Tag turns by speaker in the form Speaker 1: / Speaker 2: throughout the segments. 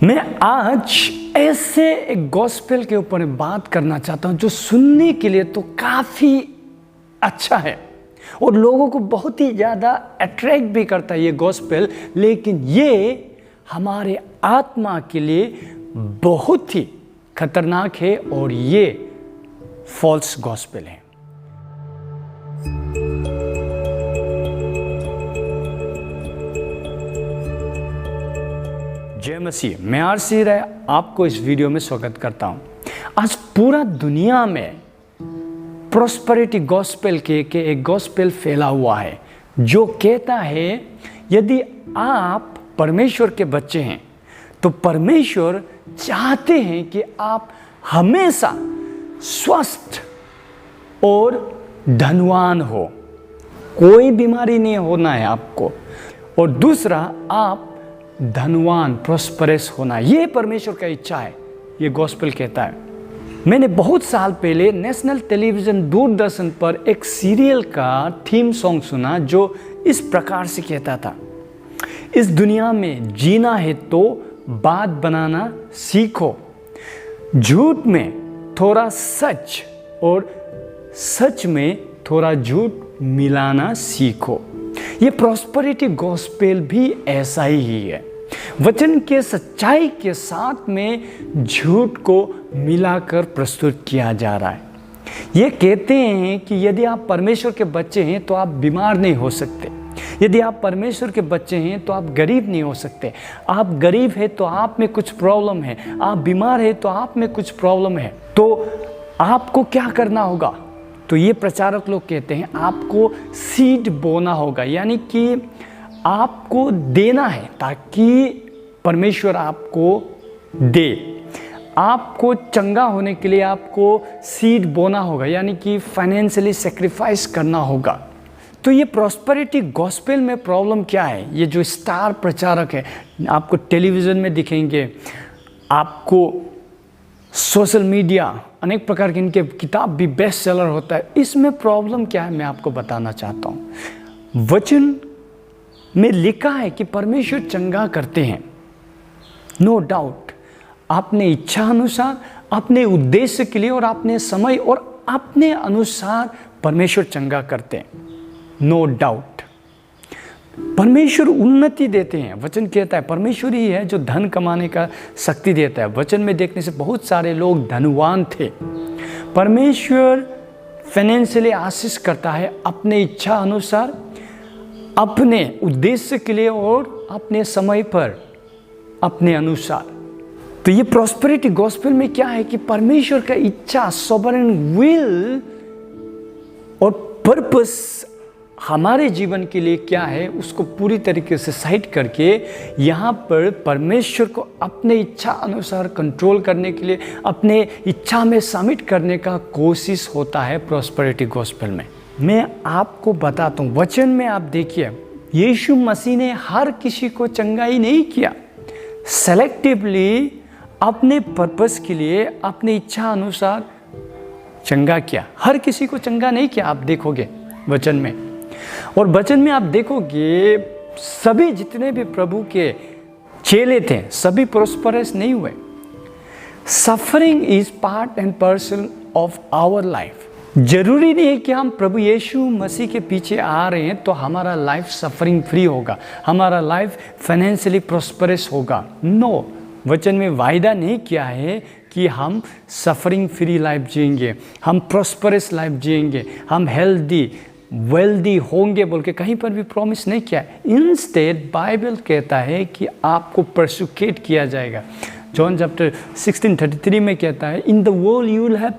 Speaker 1: मैं आज ऐसे एक गॉस्पेल के ऊपर बात करना चाहता हूं जो सुनने के लिए तो काफ़ी अच्छा है और लोगों को बहुत ही ज़्यादा अट्रैक्ट भी करता है ये गॉस्पेल, लेकिन ये हमारे आत्मा के लिए बहुत ही खतरनाक है और ये फॉल्स गॉस्पेल है। जय मसीह, मैं आरसी राय आपको इस वीडियो में स्वागत करता हूं। आज पूरा दुनिया में प्रॉस्पेरिटी गॉस्पेल के एक गॉस्पेल फैला हुआ है जो कहता है यदि आप परमेश्वर के बच्चे हैं तो परमेश्वर चाहते हैं कि आप हमेशा स्वस्थ और धनवान हो, कोई बीमारी नहीं होना है आपको, और दूसरा आप धनवान प्रॉस्परस होना, ये परमेश्वर का इच्छा है, ये गॉस्पेल कहता है। मैंने बहुत साल पहले नेशनल टेलीविज़न दूरदर्शन पर एक सीरियल का थीम सॉन्ग सुना जो इस प्रकार से कहता था, इस दुनिया में जीना है तो बात बनाना सीखो, झूठ में थोड़ा सच और सच में थोड़ा झूठ मिलाना सीखो। ये प्रॉस्पेरिटी गॉस्पेल भी ऐसा ही है। वचन के सच्चाई के साथ में झूठ को मिलाकर प्रस्तुत किया जा रहा है। ये कहते हैं कि यदि आप परमेश्वर के बच्चे हैं तो आप बीमार नहीं हो सकते, यदि आप परमेश्वर के बच्चे हैं तो आप गरीब नहीं हो सकते, आप गरीब हैं तो आप में कुछ प्रॉब्लम है, आप बीमार हैं तो आप में कुछ प्रॉब्लम है, तो आपको क्या करना होगा? तो ये प्रचारक लोग कहते हैं आपको सीड बोना होगा, यानी कि आपको देना है ताकि परमेश्वर आपको दे। आपको चंगा होने के लिए आपको सीड बोना होगा, यानी कि फाइनेंशियली सेक्रीफाइस करना होगा। तो ये प्रॉस्पेरिटी गॉस्पेल में प्रॉब्लम क्या है? ये जो स्टार प्रचारक है आपको टेलीविज़न में दिखेंगे, आपको सोशल मीडिया अनेक प्रकार के इनके किताब भी बेस्ट सेलर होता है। इसमें प्रॉब्लम क्या है मैं आपको बताना चाहता हूँ। वचन में लिखा है कि परमेश्वर चंगा करते हैं, नो डाउट, अपने इच्छा अनुसार, अपने उद्देश्य के लिए और अपने समय और अपने अनुसार परमेश्वर चंगा करते हैं, नो डाउट। परमेश्वर उन्नति देते हैं। वचन कहता है परमेश्वर ही है जो धन कमाने का शक्ति देता है। वचन में देखने से बहुत सारे लोग धनवान थे। परमेश्वर फाइनेंशियली आशीष करता है अपने इच्छा अनुसार, अपने उद्देश्य के लिए और अपने समय पर, अपने अनुसार। तो ये प्रॉस्पेरिटी गॉस्पेल में क्या है कि परमेश्वर का इच्छा, सोवरेन विल और पर्पस हमारे जीवन के लिए क्या है उसको पूरी तरीके से साइड करके यहाँ पर परमेश्वर को अपने इच्छा अनुसार कंट्रोल करने के लिए, अपने इच्छा में शामिल करने का कोशिश होता है प्रॉस्पेरिटी गॉस्पेल में। मैं आपको बताता हूँ, वचन में आप देखिए यीशु मसीह ने हर किसी को चंगाई नहीं किया, सेलेक्टिवली अपने पर्पस के लिए अपने इच्छा अनुसार चंगा किया। हर किसी को चंगा नहीं किया, आप देखोगे वचन में। और वचन में आप देखोगे सभी जितने भी प्रभु के चेले थे सभी प्रॉस्परस नहीं हुए। Suffering is part and parcel of our life. जरूरी नहीं है कि हम प्रभु यीशु मसीह के पीछे आ रहे हैं तो हमारा लाइफ सफरिंग फ्री होगा, हमारा लाइफ फाइनेंशियली प्रॉस्परस होगा। नो, वचन में वायदा नहीं किया है कि हम सफरिंग फ्री लाइफ जिएंगे, हम प्रॉस्परस लाइफ जिएंगे, हम हेल्दी वेल्दी होंगे बोल के कहीं पर भी प्रॉमिस नहीं किया है। इंस्टेड बाइबल कहता है कि आपको परसिक्यूट किया जाएगा। जॉन चैप्टर 16:33 में कहता है in the world you will have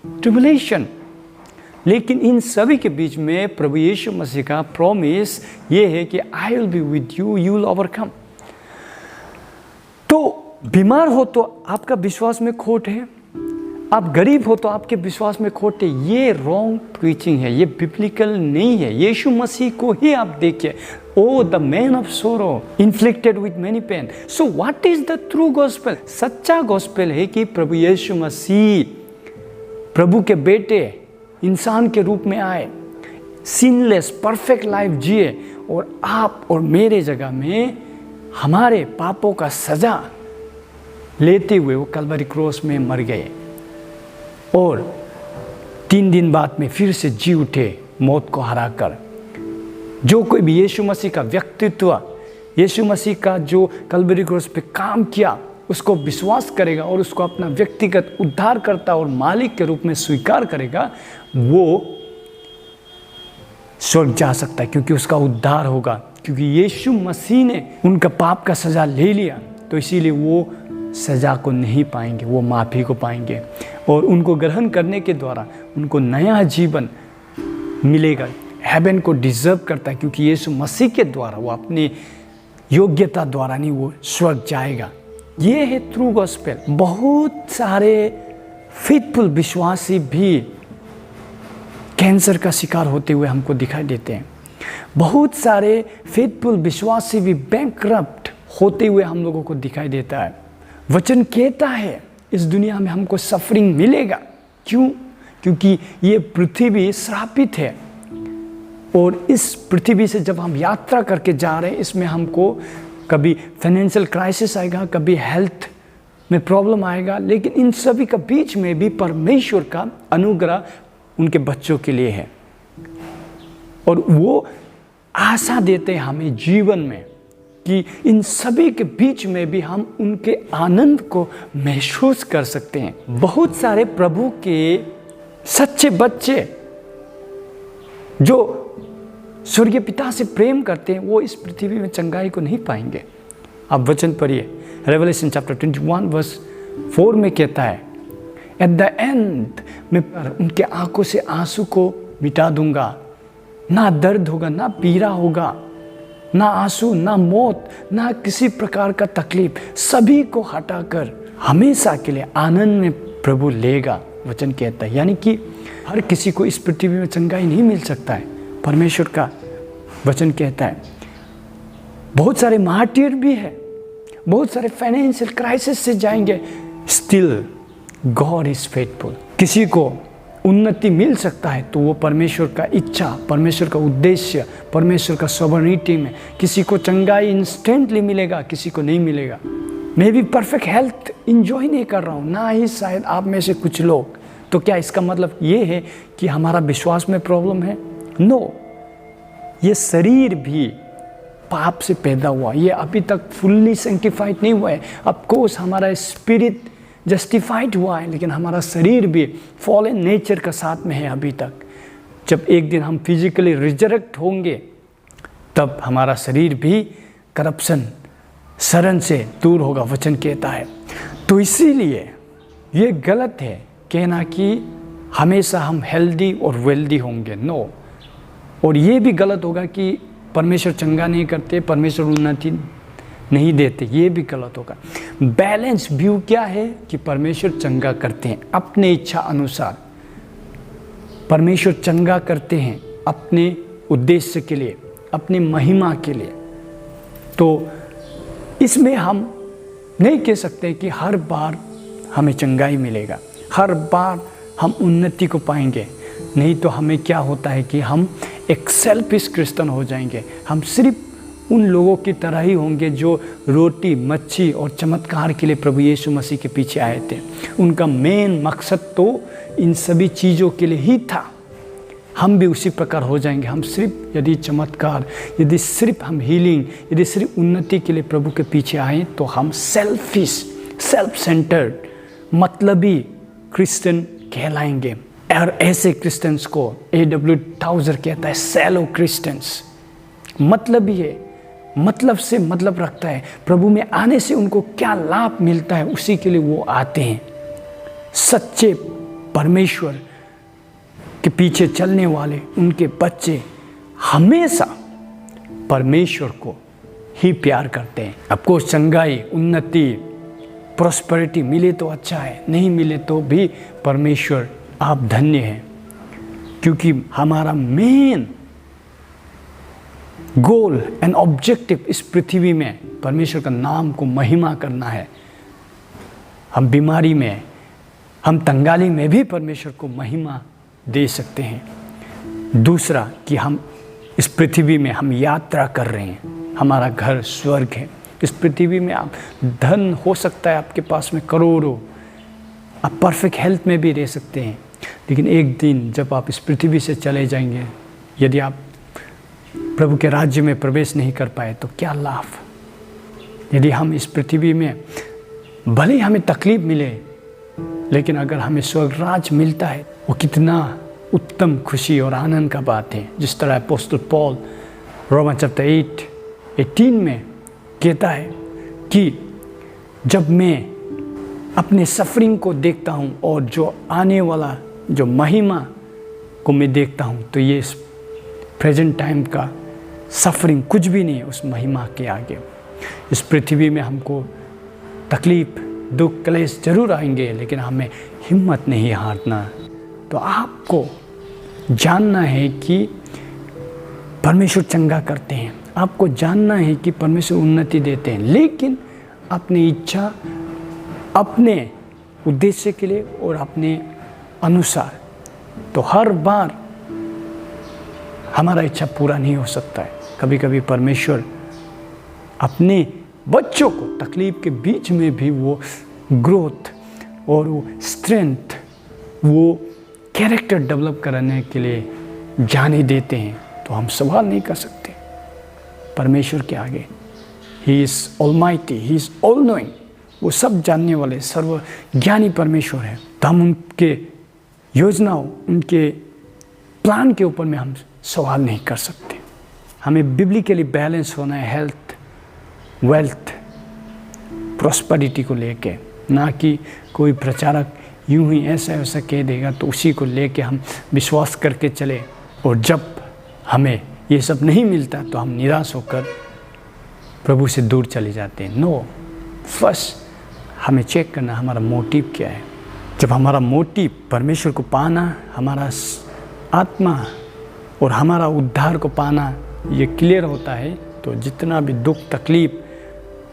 Speaker 1: tribulation, लेकिन इन सभी के बीच में प्रभु यीशु मसीह का प्रॉमिस ये है कि I will be with you, you will overcome. तो बीमार हो तो आपका विश्वास में खोट है, आप गरीब हो तो आपके विश्वास में खोट है, ये रॉन्ग प्रीचिंग है, ये बिब्लिकल नहीं है। यीशु मसीह को ही आप देखिए, O the man of sorrow inflicted with many pain. So what is the true gospel? सच्चा गॉस्पेल है कि प्रभु यीशु मसीह प्रभु के बेटे इंसान के रूप में आए, सिनलेस परफेक्ट लाइफ जिए और आप और मेरे जगह में हमारे पापों का सजा लेते हुए वो कलवरी क्रॉस में मर गए और 3 दिन बाद में फिर से जी उठे मौत को हराकर। जो कोई भी यीशु मसीह का व्यक्तित्व, यीशु मसीह का जो कलवरी क्रॉस पे काम किया, उसको विश्वास करेगा और उसको अपना व्यक्तिगत उद्धारकर्ता और मालिक के रूप में स्वीकार करेगा, वो स्वर्ग जा सकता है, क्योंकि उसका उद्धार होगा। क्योंकि यीशु मसीह ने उनका पाप का सज़ा ले लिया, तो इसीलिए वो सज़ा को नहीं पाएंगे, वो माफ़ी को पाएंगे और उनको ग्रहण करने के द्वारा उनको नया जीवन मिलेगा। हेवन को डिज़र्व करता है, क्योंकि यीशु मसीह के द्वारा, वो अपनी योग्यता द्वारा नहीं, वो स्वर्ग जाएगा। ये है ट्रू गॉस्पेल। बहुत सारे फेथफुल विश्वासी भी कैंसर का शिकार होते हुए हमको दिखाई देते हैं। बहुत सारे फेथफुल विश्वासी भी बैंकरप्ट होते हुए हम लोगों को दिखाई देता है। वचन कहता है इस दुनिया में हमको सफरिंग मिलेगा। क्यों? क्योंकि ये पृथ्वी श्रापित है और इस पृथ्वी से जब हम यात्रा करके जा रहे हैं, इसमें हमको कभी फाइनेंशियल क्राइसिस आएगा, कभी हेल्थ में प्रॉब्लम आएगा, लेकिन इन सभी का बीच में भी परमेश्वर का अनुग्रह उनके बच्चों के लिए है और वो आशा देते हैं हमें जीवन में कि इन सभी के बीच में भी हम उनके आनंद को महसूस कर सकते हैं। बहुत सारे प्रभु के सच्चे बच्चे जो स्वर्गीय पिता से प्रेम करते हैं, वो इस पृथ्वी में चंगाई को नहीं पाएंगे। आप वचन पढ़िए, रेवलेशन चैप्टर 21 वर्स 4 में कहता है, एट द एंड मैं उनके आंखों से आंसू को मिटा दूंगा, ना दर्द होगा, ना पीड़ा होगा, ना आंसू, ना मौत, ना किसी प्रकार का तकलीफ, सभी को हटाकर हमेशा के लिए आनंद में प्रभु लेगा। वचन कहता है, यानी कि हर किसी को इस पृथ्वी में चंगाई नहीं मिल सकता है। परमेश्वर का वचन कहता है बहुत सारे मार्टियर भी है, बहुत सारे फाइनेंशियल क्राइसिस से जाएंगे, स्टिल गॉड इज फेथफुल। किसी को उन्नति मिल सकता है तो वो परमेश्वर का इच्छा, परमेश्वर का उद्देश्य, परमेश्वर का सॉवरेनिटी में। किसी को चंगाई इंस्टेंटली मिलेगा, किसी को नहीं मिलेगा। मैं भी परफेक्ट हेल्थ इंजॉय नहीं कर रहा हूँ, ना ही शायद आप में से कुछ लोग। तो क्या इसका मतलब ये है कि हमारा विश्वास में प्रॉब्लम है? नो, ये शरीर भी पाप से पैदा हुआ, ये अभी तक फुल्ली सैंक्टिफाइड नहीं हुआ है। ऑफकोर्स हमारा स्पिरिट जस्टिफाइड हुआ है, लेकिन हमारा शरीर भी फॉलन नेचर का साथ में है अभी तक। जब एक दिन हम फिजिकली रिजरेक्ट होंगे, तब हमारा शरीर भी करप्शन, शरण से दूर होगा, वचन कहता है। तो इसीलिए ये गलत है कहना कि हमेशा हम हेल्दी और वेल्दी होंगे। नो, और ये भी गलत होगा कि परमेश्वर चंगा नहीं करते, परमेश्वर उन्नति नहीं देते, ये भी गलत होगा। बैलेंस व्यू क्या है कि परमेश्वर चंगा करते हैं अपने इच्छा अनुसार, परमेश्वर चंगा करते हैं अपने उद्देश्य के लिए, अपनी महिमा के लिए। तो इसमें हम नहीं कह सकते कि हर बार हमें चंगाई मिलेगा, हर बार हम उन्नति को पाएंगे। नहीं तो हमें क्या होता है कि हम एक सेल्फिश क्रिश्चियन हो जाएंगे। हम सिर्फ उन लोगों की तरह ही होंगे जो रोटी, मच्छी और चमत्कार के लिए प्रभु यीशु मसीह के पीछे आए थे। उनका मेन मकसद तो इन सभी चीज़ों के लिए ही था। हम भी उसी प्रकार हो जाएंगे। हम सिर्फ यदि चमत्कार, यदि सिर्फ हम हीलिंग, यदि सिर्फ उन्नति के लिए प्रभु के पीछे आए, तो हम सेल्फिश, सेल्फ सेंटर्ड, मतलबी क्रिश्चियन कहलाएंगे। और ऐसे क्रिश्चियंस को A.W. टाउजर कहता है सैलो क्रिश्चियंस। मतलब ही है, मतलब से मतलब रखता है। प्रभु में आने से उनको क्या लाभ मिलता है, उसी के लिए वो आते हैं। सच्चे परमेश्वर के पीछे चलने वाले उनके बच्चे हमेशा परमेश्वर को ही प्यार करते हैं। आपको चंगाई, उन्नति, प्रॉस्पेरिटी मिले तो अच्छा है, नहीं मिले तो भी परमेश्वर आप धन्य हैं, क्योंकि हमारा मेन गोल एंड ऑब्जेक्टिव इस पृथ्वी में परमेश्वर का नाम को महिमा करना है। हम बीमारी में, हम तंगाली में भी परमेश्वर को महिमा दे सकते हैं। दूसरा कि हम इस पृथ्वी में हम यात्रा कर रहे हैं, हमारा घर स्वर्ग है, इस पृथ्वी में आप धन हो सकता है आपके पास में करोड़ों, आप परफेक्ट हेल्थ में भी रह सकते हैं, लेकिन एक दिन जब आप इस पृथ्वी से चले जाएंगे, यदि आप प्रभु के राज्य में प्रवेश नहीं कर पाए तो क्या लाभ। यदि हम इस पृथ्वी में भले ही हमें तकलीफ मिले, लेकिन अगर हमें स्वर्ग राज मिलता है वो कितना उत्तम खुशी और आनंद का बात है। जिस तरह अपोस्टल पॉल रोमन चैप्टर 8:18 में कहता है कि जब मैं अपने सफरिंग को देखता हूँ और जो आने वाला जो महिमा को मैं देखता हूँ, तो ये प्रेजेंट टाइम का सफरिंग कुछ भी नहीं है उस महिमा के आगे। इस पृथ्वी में हमको तकलीफ, दुख, क्लेश जरूर आएंगे, लेकिन हमें हिम्मत नहीं हारना। तो आपको जानना है कि परमेश्वर चंगा करते हैं, आपको जानना है कि परमेश्वर उन्नति देते हैं, लेकिन अपनी इच्छा, अपने उद्देश्य के लिए और अपने अनुसार। तो हर बार हमारा इच्छा पूरा नहीं हो सकता है। कभी कभी परमेश्वर अपने बच्चों को तकलीफ के बीच में भी वो ग्रोथ और वो स्ट्रेंथ, वो कैरेक्टर डेवलप करने के लिए जाने देते हैं। तो हम सवाल नहीं कर सकते परमेश्वर के आगे। He is almighty, he is all knowing, वो सब जानने वाले सर्वज्ञानी परमेश्वर है। तो हम उनके योजनाओं, उनके प्लान के ऊपर में हम सवाल नहीं कर सकते। हमें बिब्लिकली बैलेंस होना है हेल्थ, वेल्थ, प्रॉस्पेरिटी को लेके, ना कि कोई प्रचारक यूं ही ऐसा वैसा कह देगा तो उसी को लेके हम विश्वास करके चले, और जब हमें ये सब नहीं मिलता तो हम निराश होकर प्रभु से दूर चले जाते हैं। नो, फर्स्ट हमें चेक करना हमारा मोटिव क्या है। जब हमारा मोटिव परमेश्वर को पाना, हमारा आत्मा और हमारा उद्धार को पाना ये क्लियर होता है, तो जितना भी दुख, तकलीफ,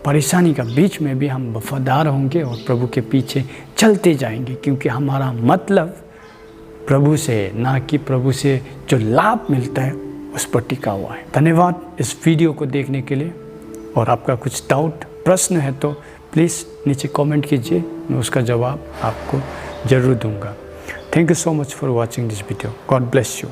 Speaker 1: परेशानी का बीच में भी हम वफादार होंगे और प्रभु के पीछे चलते जाएंगे, क्योंकि हमारा मतलब प्रभु से, ना कि प्रभु से जो लाभ मिलता है उस पर टिका हुआ है। धन्यवाद इस वीडियो को देखने के लिए, और आपका कुछ डाउट, प्रश्न है तो प्लीज़ नीचे कमेंट कीजिए, मैं उसका जवाब आपको ज़रूर दूंगा। Thank you so much for watching this video. God bless you.